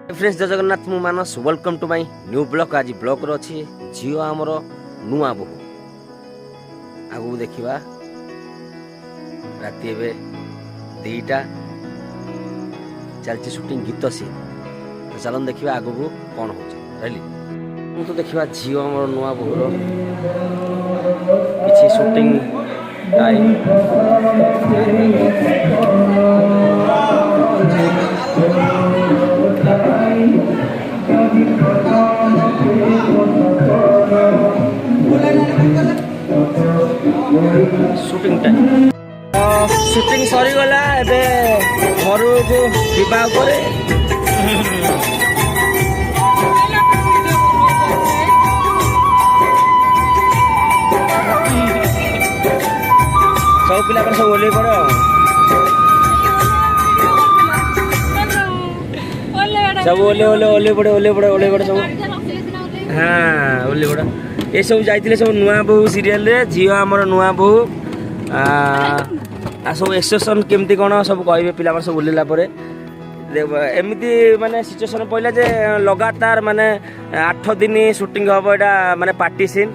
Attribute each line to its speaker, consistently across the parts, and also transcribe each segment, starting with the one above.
Speaker 1: Friends जय जगन्नाथ मु Manas welcome to my new blog. आज ब्लॉग रो अछि झियो हमर नुआ बहु आगु देखिबा राति एबे 2टा चलची शूटिंग गीत सी तो चलन देखिबा आगु को कोन होछ रहली मु तो देखिबा झियो हमर नुआ बहु रो किछि shooting time shooting time shooting सरी गला एबे घर को विवाह करे सब पिला सब ओले पड़े सब ओले ओले ओले पड़े सब हाँ ओले पड़े ये सब जाइए सब नुआ बहु सीरियल रे झियो आमर नुआ बहु सब एक्सप्रेशन केमती कौन सब कहे पिला सब ओल्ला एमती माने सिचुएसन पड़ला जे लगातार माने 8 दिन शूटिंग हम यहाँ माने पार्टी सीन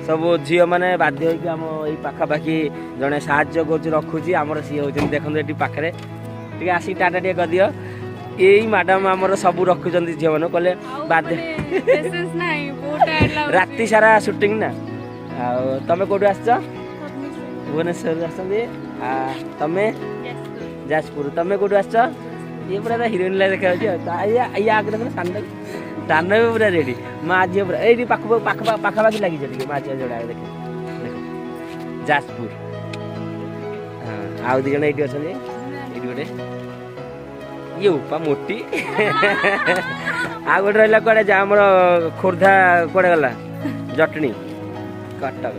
Speaker 1: सब झील मैंने बाध्य होम ये पाखापाखि जड़े साहय कर रखुची आमर सी हो देखते ये पाखे टे आसिक टाटा टे कर दियो यही मैडम आमर सब रखुच्च झील मैंने कहले बाध्य राति सारा शूटिंग ना तमें कौटू आस भुवनेश्वर तमें जाजपुर तमें कौटू आस ये पूरा हिरोइन लाइन देखा या आगे देख टान भी पूरा रेडी माँ झील पूरा ये पाखापाखि लगी माँ झील जोड़ा देख जाजपुर हाँ आउ दी जन ये गोटे ये उपा मोटी आ गोटे रहा कड़े जा खोर्धा कड़े गला जटनी कटक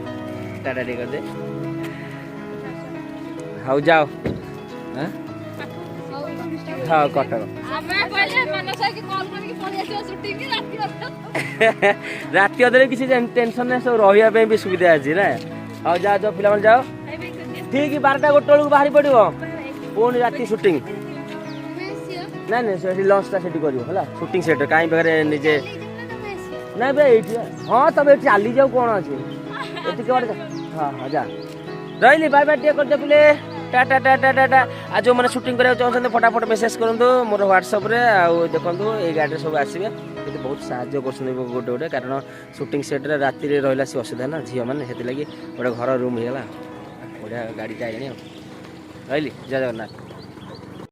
Speaker 1: टाटा टे करदे हाँ जाओ हाँ कटक राति अधे किसी टेंशन नहीं सब रहा भी सुविधा अच्छी ना हाँ जाओ जाओ पिला जाओ ठीक 12टा 1 बेलू बाहरी पड़ो पुणी राति शूटिंग ना ना लंचटा से कर शूटिंग सेट कहीं पाखे निजे ना हाँ तब ये चली जाऊ कौन अच्छे हाँ हाँ जा रही बाय बाय टे कर पिले टाटा टाटा टाटा आज जो मैंने शूटिंग करने चाहते फटाफट मेसेज करूँ मोर व्हाट्सअप रे देखो ये गाड़ी सब आसवे ये बहुत साहय कर गोटे गोटे कारण शूटिंग सेट राति रहा सी असुविधा ना झील मैंने से लगे गोटे घर रूम होगा बढ़िया गाड़ी आईनी रही जय जगन्नाथ।